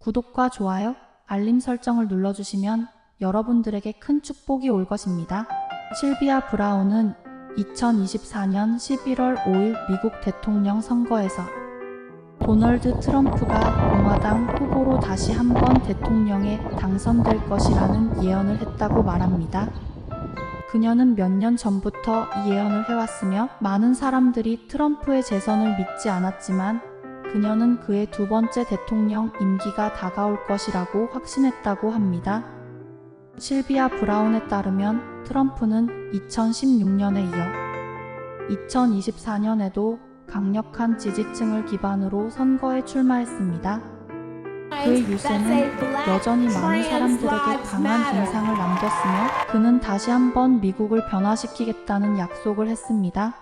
구독과 좋아요, 알림 설정을 눌러주시면 여러분들에게 큰 축복이 올 것입니다. 실비아 브라운은 2024년 11월 5일 미국 대통령 선거에서 도널드 트럼프가 공화당 후보로 다시 한번 대통령에 당선될 것이라는 예언을 했다고 말합니다. 그녀는 몇 년 전부터 이 예언을 해왔으며 많은 사람들이 트럼프의 재선을 믿지 않았지만 그녀는 그의 두 번째 대통령 임기가 다가올 것이라고 확신했다고 합니다. 실비아 브라운에 따르면 트럼프는 2016년에 이어 2024년에도 강력한 지지층을 기반으로 선거에 출마했습니다. 그의 유세는 여전히 많은 사람들에게 강한 인상을 남겼으며 그는 다시 한번 미국을 변화시키겠다는 약속을 했습니다.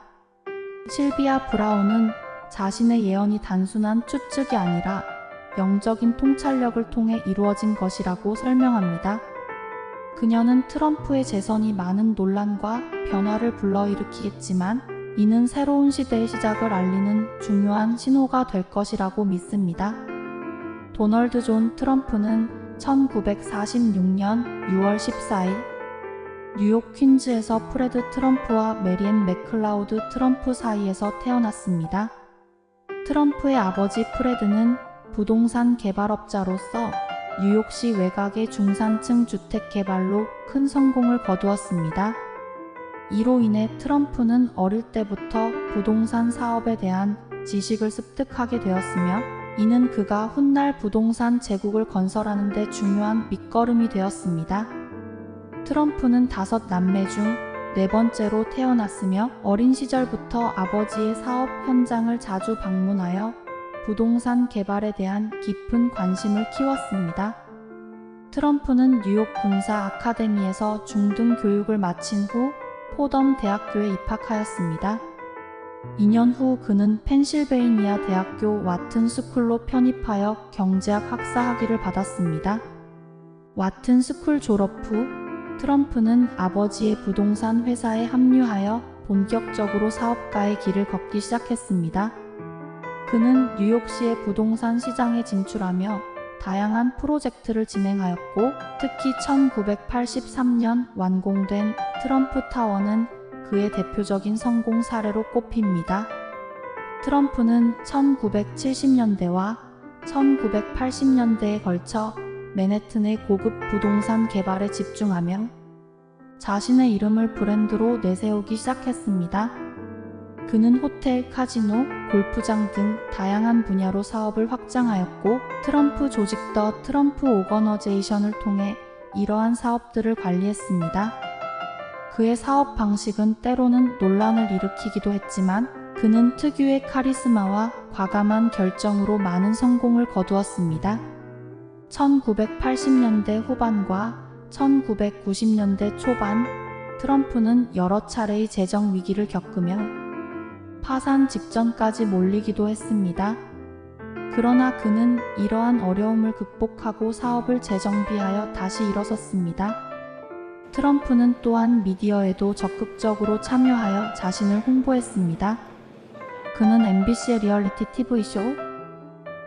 실비아 브라운은 자신의 예언이 단순한 추측이 아니라 영적인 통찰력을 통해 이루어진 것이라고 설명합니다. 그녀는 트럼프의 재선이 많은 논란과 변화를 불러일으키겠지만 이는 새로운 시대의 시작을 알리는 중요한 신호가 될 것이라고 믿습니다. 도널드 존 트럼프는 1946년 6월 14일 뉴욕 퀸즈에서 프레드 트럼프와 메리앤 맥클라우드 트럼프 사이에서 태어났습니다. 트럼프의 아버지 프레드는 부동산 개발업자로서 뉴욕시 외곽의 중산층 주택 개발로 큰 성공을 거두었습니다. 이로 인해 트럼프는 어릴 때부터 부동산 사업에 대한 지식을 습득하게 되었으며 이는 그가 훗날 부동산 제국을 건설하는 데 중요한 밑거름이 되었습니다. 트럼프는 5남매 중 4번째로 태어났으며 어린 시절부터 아버지의 사업 현장을 자주 방문하여 부동산 개발에 대한 깊은 관심을 키웠습니다. 트럼프는 뉴욕 군사 아카데미에서 중등 교육을 마친 후 포덤 대학교에 입학하였습니다. 2년 후 그는 펜실베이니아 대학교 와튼 스쿨로 편입하여 경제학 학사 학위를 받았습니다. 와튼 스쿨 졸업 후 트럼프는 아버지의 부동산 회사에 합류하여 본격적으로 사업가의 길을 걷기 시작했습니다. 그는 뉴욕시의 부동산 시장에 진출하며 다양한 프로젝트를 진행하였고 특히 1983년 완공된 트럼프 타워는 그의 대표적인 성공 사례로 꼽힙니다. 트럼프는 1970년대와 1980년대에 걸쳐 맨해튼의 고급 부동산 개발에 집중하며 자신의 이름을 브랜드로 내세우기 시작했습니다. 그는 호텔, 카지노, 골프장 등 다양한 분야로 사업을 확장하였고 트럼프 조직 더 트럼프 오거너제이션을 통해 이러한 사업들을 관리했습니다. 그의 사업 방식은 때로는 논란을 일으키기도 했지만 그는 특유의 카리스마와 과감한 결정으로 많은 성공을 거두었습니다. 1980년대 후반과 1990년대 초반 트럼프는 여러 차례의 재정 위기를 겪으며 파산 직전까지 몰리기도 했습니다. 그러나 그는 이러한 어려움을 극복하고 사업을 재정비하여 다시 일어섰습니다. 트럼프는 또한 미디어에도 적극적으로 참여하여 자신을 홍보했습니다. 그는 MBC의 리얼리티 TV쇼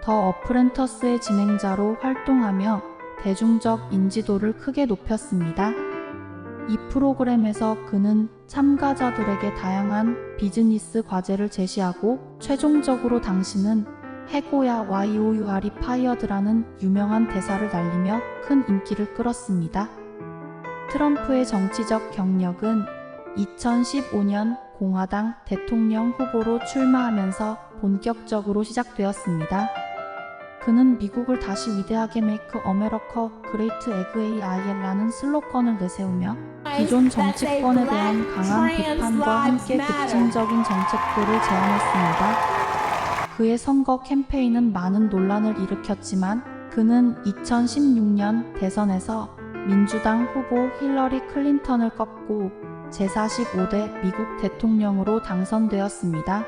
더 어프렌터스의 진행자로 활동하며 대중적 인지도를 크게 높였습니다. 이 프로그램에서 그는 참가자들에게 다양한 비즈니스 과제를 제시하고 최종적으로 당신은 해고야 YOUR이 파이어드라는 유명한 대사를 날리며 큰 인기를 끌었습니다. 트럼프의 정치적 경력은 2015년 공화당 대통령 후보로 출마하면서 본격적으로 시작되었습니다. 그는 미국을 다시 위대하게 Make America Great Again이라는 슬로건을 내세우며 기존 정치권에 대한 강한 비판과 함께 급진적인 정책들을 제안했습니다. 그의 선거 캠페인은 많은 논란을 일으켰지만 그는 2016년 대선에서 민주당 후보 힐러리 클린턴을 꺾고 제45대 미국 대통령으로 당선되었습니다.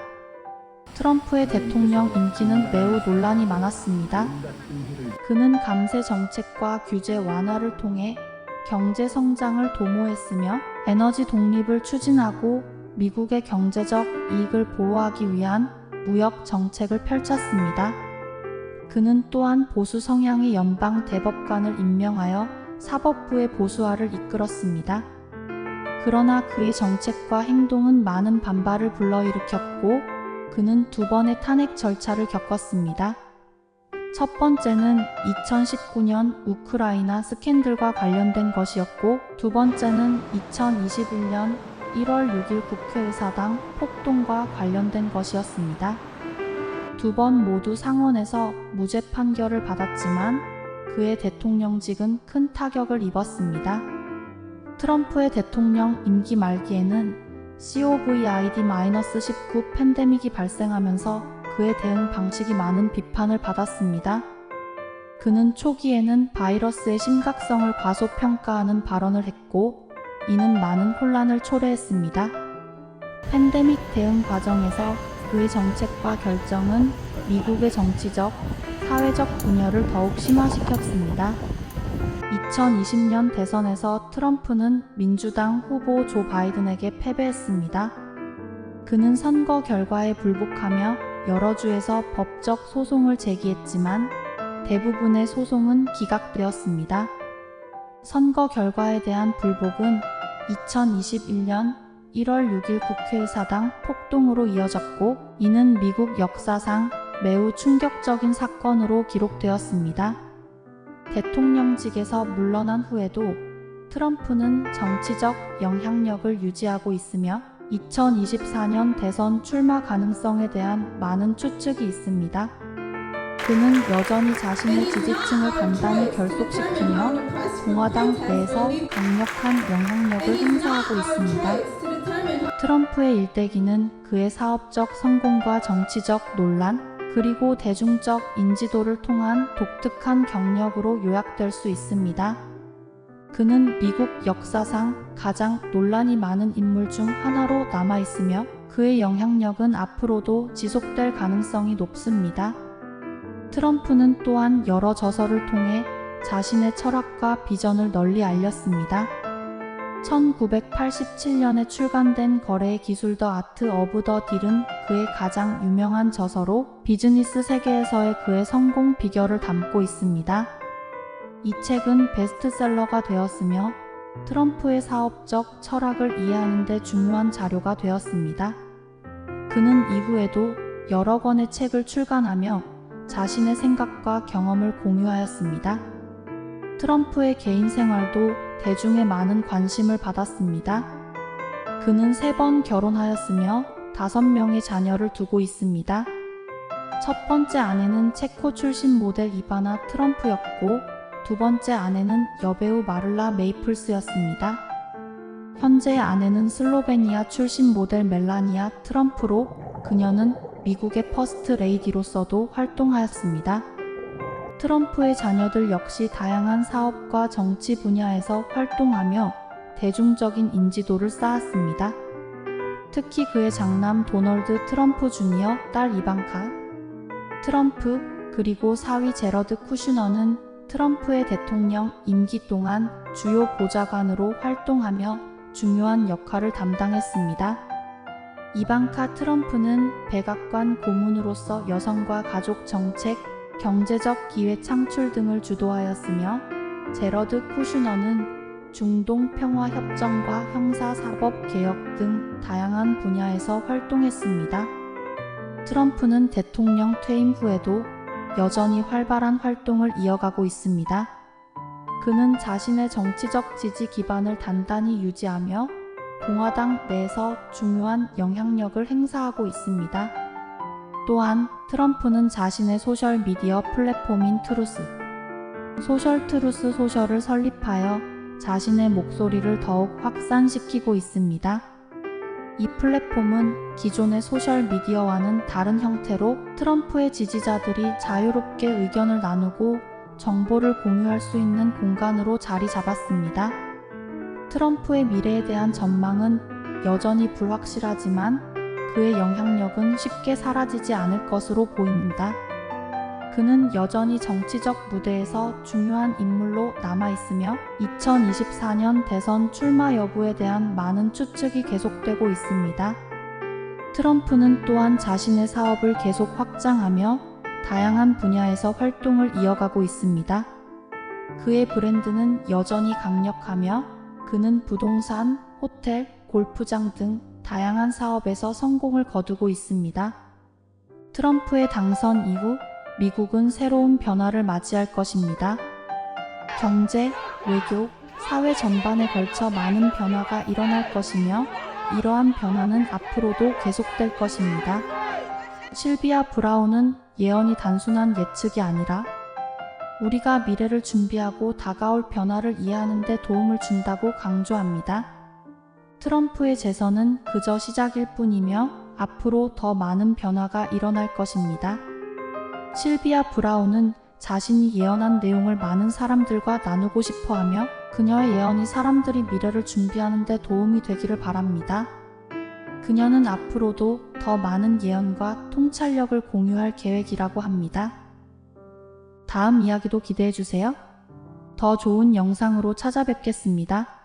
트럼프의 대통령 임기는 매우 논란이 많았습니다. 그는 감세 정책과 규제 완화를 통해 경제 성장을 도모했으며 에너지 독립을 추진하고 미국의 경제적 이익을 보호하기 위한 무역 정책을 펼쳤습니다. 그는 또한 보수 성향의 연방 대법관을 임명하여 사법부의 보수화를 이끌었습니다. 그러나 그의 정책과 행동은 많은 반발을 불러일으켰고 그는 2번의 탄핵 절차를 겪었습니다. 첫 번째는 2019년 우크라이나 스캔들과 관련된 것이었고 두 번째는 2021년 1월 6일 국회의사당 폭동과 관련된 것이었습니다. 2번 모두 상원에서 무죄 판결을 받았지만 그의 대통령직은 큰 타격을 입었습니다. 트럼프의 대통령 임기 말기에는 COVID-19 팬데믹이 발생하면서 그의 대응 방식이 많은 비판을 받았습니다. 그는 초기에는 바이러스의 심각성을 과소평가하는 발언을 했고 이는 많은 혼란을 초래했습니다. 팬데믹 대응 과정에서 그의 정책과 결정은 미국의 정치적, 사회적 분열을 더욱 심화시켰습니다. 2020년 대선에서 트럼프는 민주당 후보 조 바이든에게 패배했습니다. 그는 선거 결과에 불복하며 여러 주에서 법적 소송을 제기했지만 대부분의 소송은 기각되었습니다. 선거 결과에 대한 불복은 2021년 1월 6일 국회의사당 폭동으로 이어졌고 이는 미국 역사상 매우 충격적인 사건으로 기록되었습니다. 대통령직에서 물러난 후에도 트럼프는 정치적 영향력을 유지하고 있으며 2024년 대선 출마 가능성에 대한 많은 추측이 있습니다. 그는 여전히 자신의 지지층을 단단히 결속시키며 공화당 내에서 강력한 영향력을 행사하고 있습니다. 트럼프의 일대기는 그의 사업적 성공과 정치적 논란, 그리고 대중적 인지도를 통한 독특한 경력으로 요약될 수 있습니다. 그는 미국 역사상 가장 논란이 많은 인물 중 하나로 남아있으며 그의 영향력은 앞으로도 지속될 가능성이 높습니다. 트럼프는 또한 여러 저서를 통해 자신의 철학과 비전을 널리 알렸습니다. 1987년에 출간된 거래의 기술 더 아트 오브 더 딜은 그의 가장 유명한 저서로 비즈니스 세계에서의 그의 성공 비결을 담고 있습니다. 이 책은 베스트셀러가 되었으며 트럼프의 사업적 철학을 이해하는 데 중요한 자료가 되었습니다. 그는 이후에도 여러 권의 책을 출간하며 자신의 생각과 경험을 공유하였습니다. 트럼프의 개인 생활도 대중의 많은 관심을 받았습니다. 그는 3번 결혼하였으며 5명의 자녀를 두고 있습니다. 첫 번째 아내는 체코 출신 모델 이바나 트럼프였고 두 번째 아내는 여배우 마를라 메이플스였습니다. 현재의 아내는 슬로베니아 출신 모델 멜라니아 트럼프로 그녀는 미국의 퍼스트 레이디로서도 활동하였습니다. 트럼프의 자녀들 역시 다양한 사업과 정치 분야에서 활동하며 대중적인 인지도를 쌓았습니다. 특히 그의 장남 도널드 트럼프 주니어, 딸 이방카 트럼프, 그리고 사위 제러드 쿠슈너는 트럼프의 대통령 임기 동안 주요 보좌관으로 활동하며 중요한 역할을 담당했습니다. 이방카 트럼프는 백악관 고문으로서 여성과 가족 정책, 경제적 기회 창출 등을 주도하였으며 제러드 쿠슈너는 중동 평화 협정과 형사사법 개혁 등 다양한 분야에서 활동했습니다. 트럼프는 대통령 퇴임 후에도 여전히 활발한 활동을 이어가고 있습니다. 그는 자신의 정치적 지지 기반을 단단히 유지하며 공화당 내에서 중요한 영향력을 행사하고 있습니다. 또한 트럼프는 자신의 소셜미디어 플랫폼인 트루스 소셜을 설립하여 자신의 목소리를 더욱 확산시키고 있습니다. 이 플랫폼은 기존의 소셜미디어와는 다른 형태로 트럼프의 지지자들이 자유롭게 의견을 나누고 정보를 공유할 수 있는 공간으로 자리 잡았습니다. 트럼프의 미래에 대한 전망은 여전히 불확실하지만 그의 영향력은 쉽게 사라지지 않을 것으로 보입니다. 그는 여전히 정치적 무대에서 중요한 인물로 남아있으며 2024년 대선 출마 여부에 대한 많은 추측이 계속되고 있습니다. 트럼프는 또한 자신의 사업을 계속 확장하며 다양한 분야에서 활동을 이어가고 있습니다. 그의 브랜드는 여전히 강력하며 그는 부동산, 호텔, 골프장 등 다양한 사업에서 성공을 거두고 있습니다. 트럼프의 당선 이후 미국은 새로운 변화를 맞이할 것입니다. 경제, 외교, 사회 전반에 걸쳐 많은 변화가 일어날 것이며 이러한 변화는 앞으로도 계속될 것입니다. 실비아 브라운은 예언이 단순한 예측이 아니라 우리가 미래를 준비하고 다가올 변화를 이해하는 데 도움을 준다고 강조합니다. 트럼프의 재선은 그저 시작일 뿐이며 앞으로 더 많은 변화가 일어날 것입니다. 실비아 브라운은 자신이 예언한 내용을 많은 사람들과 나누고 싶어 하며 그녀의 예언이 사람들이 미래를 준비하는 데 도움이 되기를 바랍니다. 그녀는 앞으로도 더 많은 예언과 통찰력을 공유할 계획이라고 합니다. 다음 이야기도 기대해주세요. 더 좋은 영상으로 찾아뵙겠습니다.